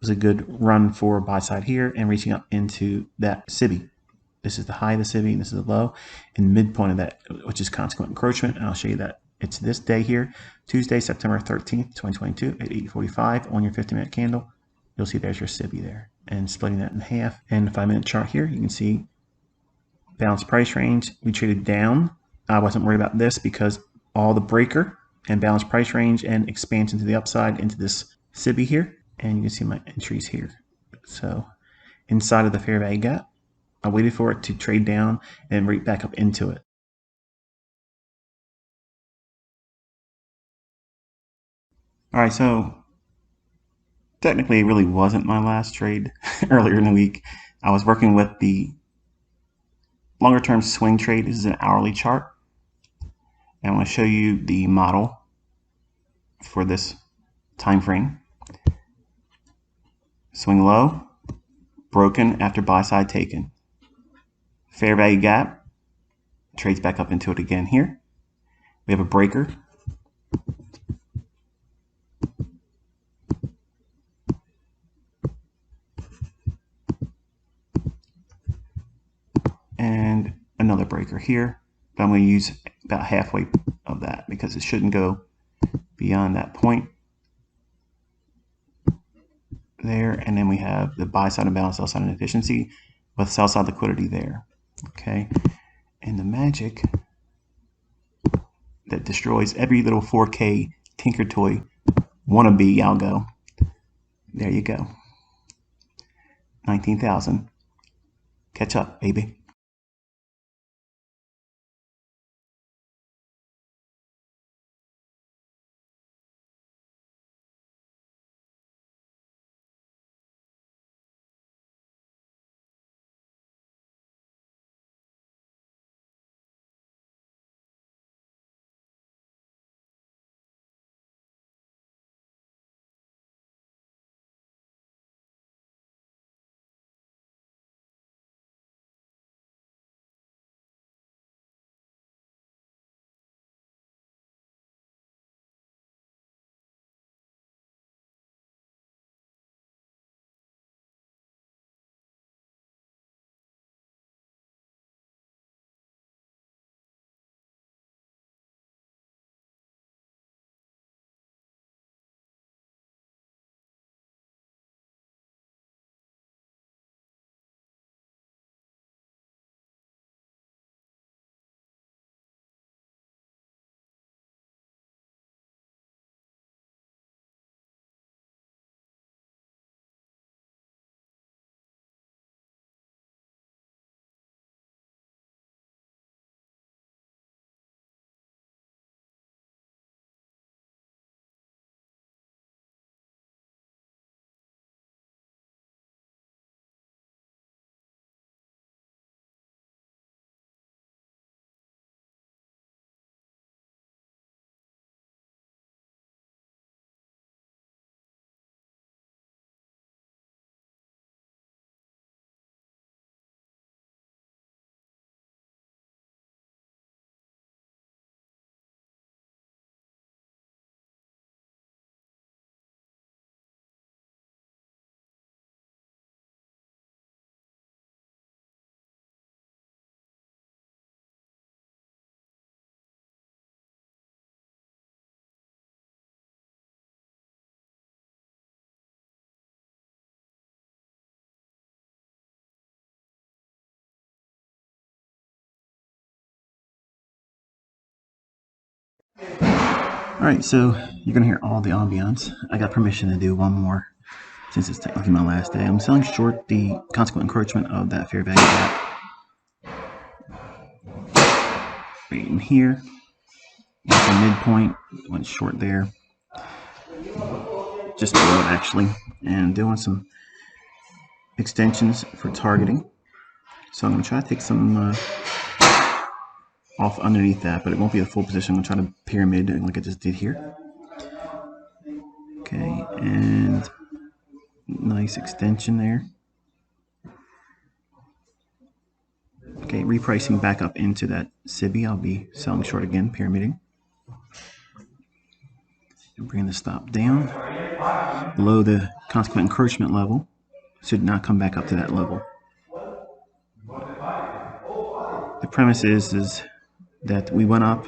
was a good run for buy side here and reaching up into that SIBI. This is the high of the SIBI and this is the low, and midpoint of that, which is consequent encroachment. And I'll show you that. It's this day here, Tuesday, September 13th, 2022 at 8:45 on your 50-minute candle. You'll see there's your SIBI there. And splitting that in half. And the 5-minute chart here, you can see balanced price range. We traded down. I wasn't worried about this because all the breaker and balanced price range and expansion to the upside into this SIBI here. And you can see my entries here. So inside of the fair value gap, I waited for it to trade down and right back up into it. All right, so technically it really wasn't my last trade earlier in the week. I was working with the longer term swing trade. This is an hourly chart. And I want to show you the model for this time frame. Swing low, broken after buy side taken. Fair value gap, trades back up into it again here. We have a breaker. And another breaker here. But I'm going to use about halfway of that because it shouldn't go beyond that point there. And then we have the buy side imbalance, sell side inefficiency with sell side liquidity there. Okay. And the magic that destroys every little 4K Tinker Toy wannabe algo. There you go. 19,000. Catch up, baby. Alright, so you're going to hear all the ambiance. I got permission to do one more since it's technically my last day. I'm selling short the consequent encroachment of that fair value gap right in here. It's a midpoint, went short there, just below it actually, and doing some extensions for targeting. So I'm going to try to take some off underneath that, but it won't be a full position. I'm going to try to pyramid like I just did here. Okay, and nice extension there. Okay, repricing back up into that SIBI. I'll be selling short again, pyramiding. And bring the stop down below the consequent encroachment level. Should not come back up to that level. The premise is that we went up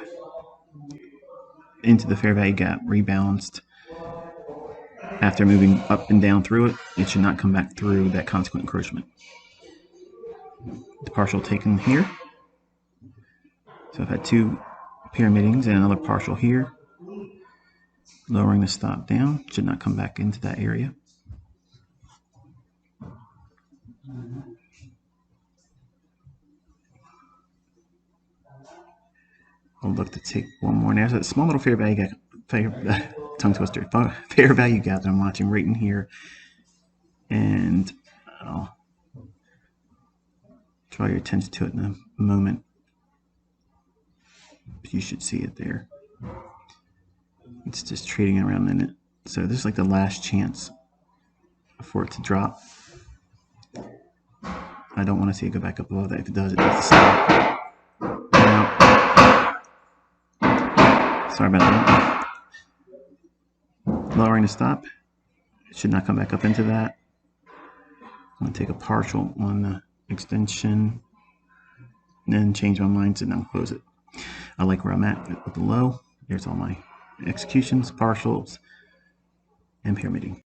into the fair value gap, rebalanced. After moving up and down through it, it should not come back through that consequent encroachment. The partial taken here. So I've had two pyramidings and another partial here. Lowering the stop down, should not come back into that area. I'll look to take one more. Now, there's a small little fair value gap, tongue twister, fair value gap that I'm watching right in here. And I'll draw your attention to it in a moment. You should see it there. It's just trading around in it. So this is like the last chance for it to drop. I don't want to see it go back up above that. If it does the stop. Now, sorry about that. Lowering the stop. It should not come back up into that. I'm going to take a partial on the extension and then change my mind to now close it. I like where I'm at with the low. Here's all my executions, partials, and pyramiding.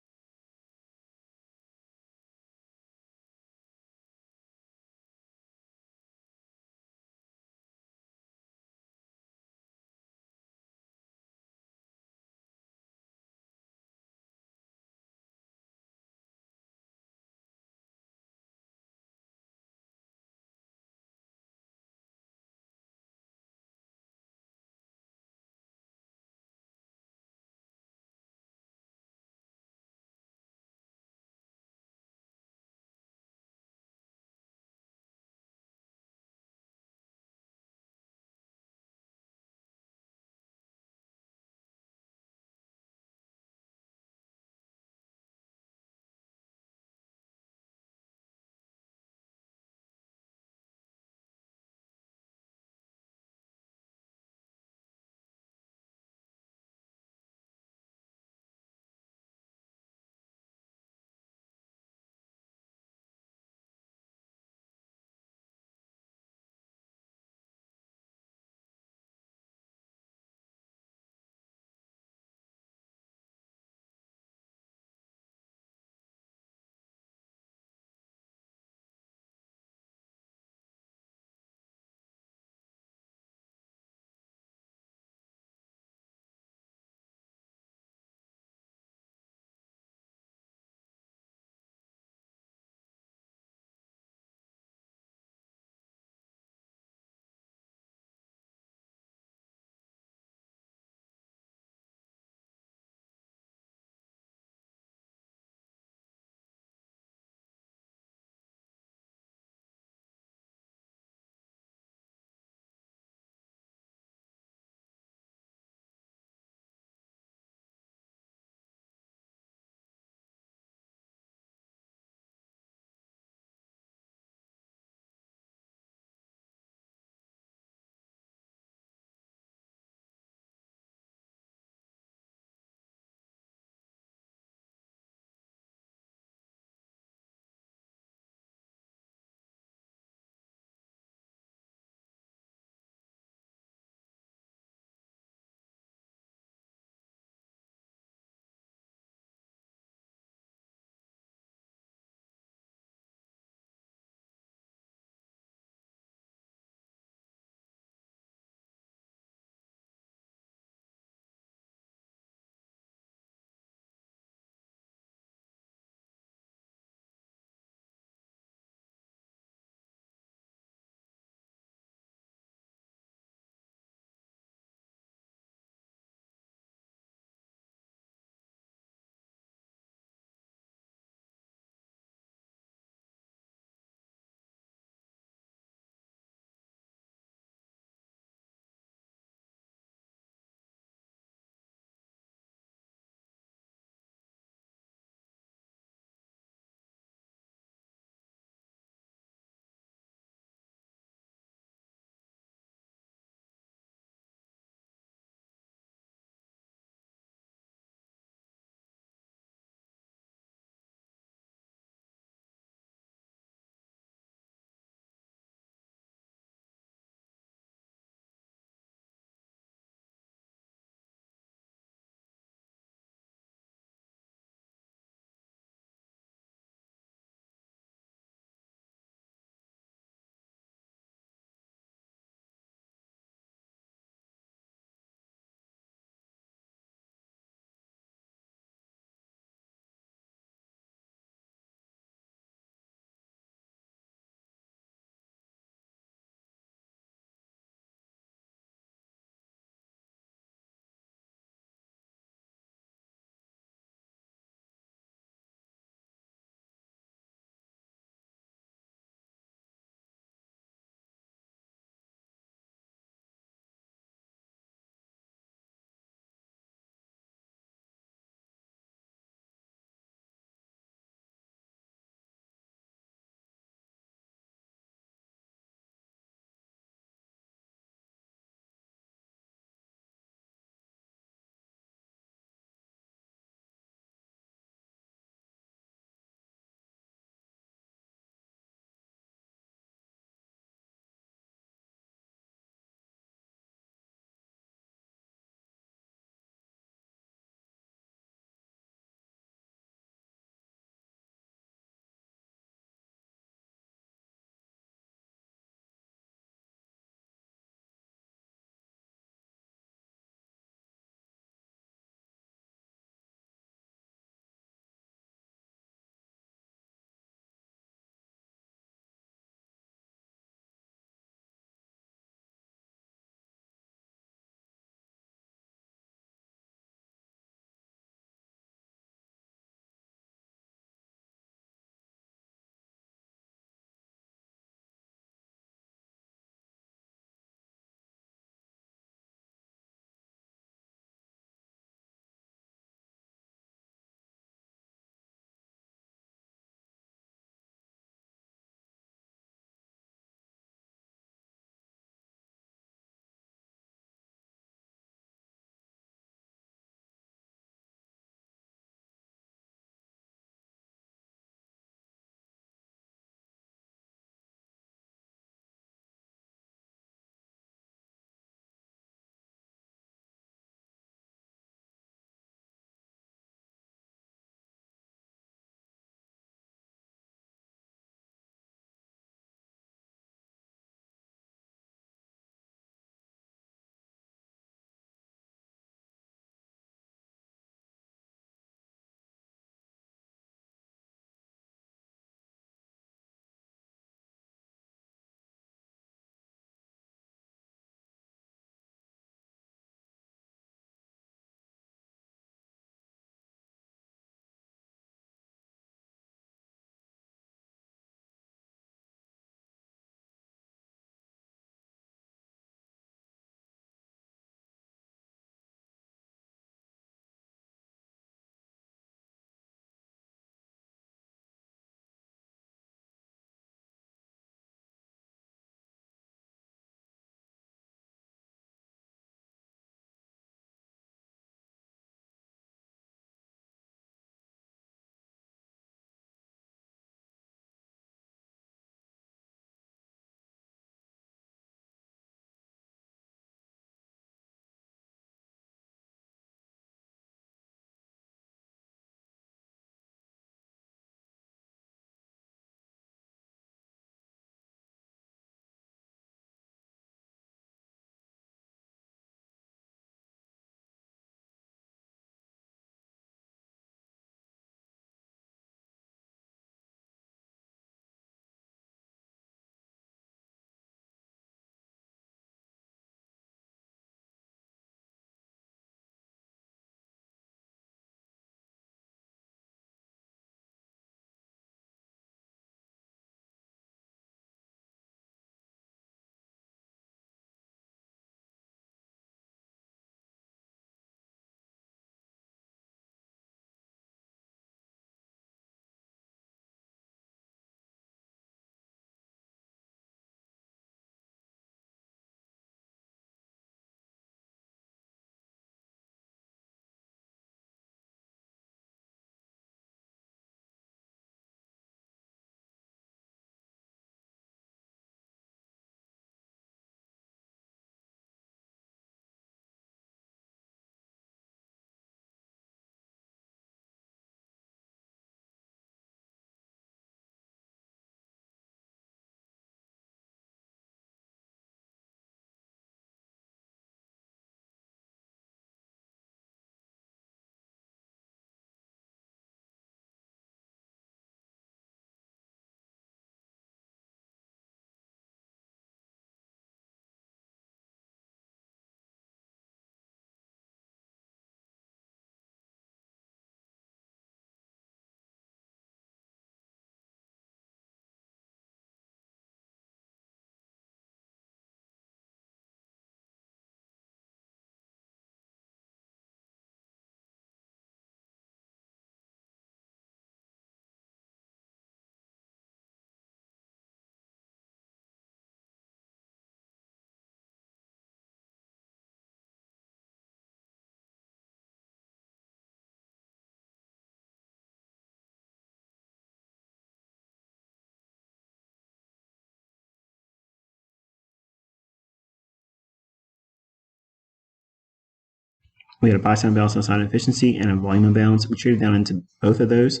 We had a buy sign balance, sell sign efficiency, and a volume imbalance. We traded down into both of those.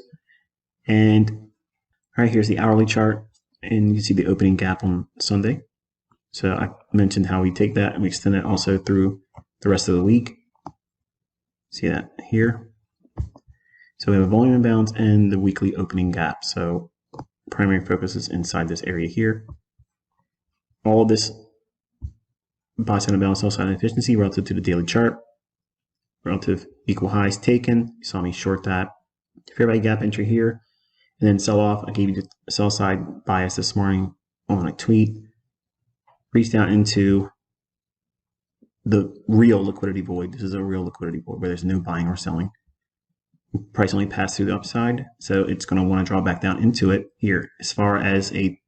And all right, here's the hourly chart, and you can see the opening gap on Sunday. So I mentioned how we take that and we extend it also through the rest of the week. See that here. So we have a volume imbalance and the weekly opening gap. So primary focus is inside this area here. All of this buy sign imbalance, sell sign efficiency relative to the daily chart. Relative equal highs taken. You saw me short that. Fair value gap entry here. And then sell off. I gave you the sell side bias this morning on a tweet. Reach down into the real liquidity void. This is a real liquidity void where there's no buying or selling. Price only passed through the upside, so it's going to want to draw back down into it here. As far as a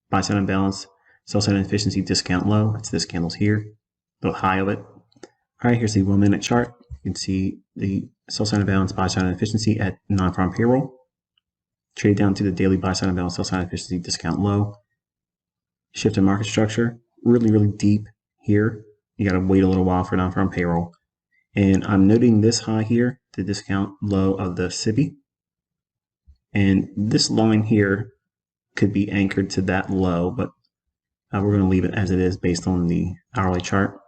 buy sign imbalance, sell sign efficiency discount low, it's this candle's here, the high of it. All right, here's the 1 minute chart. You can see the sell sign imbalance, buy sign efficiency at non-farm payroll. Trade down to the daily buy sign imbalance, sell sign efficiency discount low. Shift in market structure, really deep here. You got to wait a little while for non-farm payroll. And I'm noting this high here, the discount low of the SIBI. And this line here could be anchored to that low, but we're going to leave it as it is based on the hourly chart.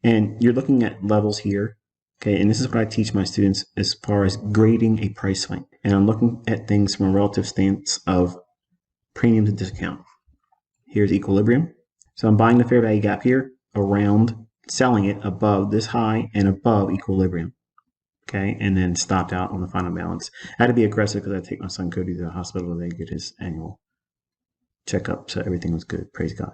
And you're looking at levels here, okay? And this is what I teach my students as far as grading a price swing. And I'm looking at things from a relative stance of premium to discount. Here's equilibrium. So I'm buying the fair value gap here around, selling it above this high and above equilibrium, okay? And then stopped out on the final balance. I had to be aggressive because I had to take my son Cody to the hospital to get his annual checkup, so everything was good. Praise God.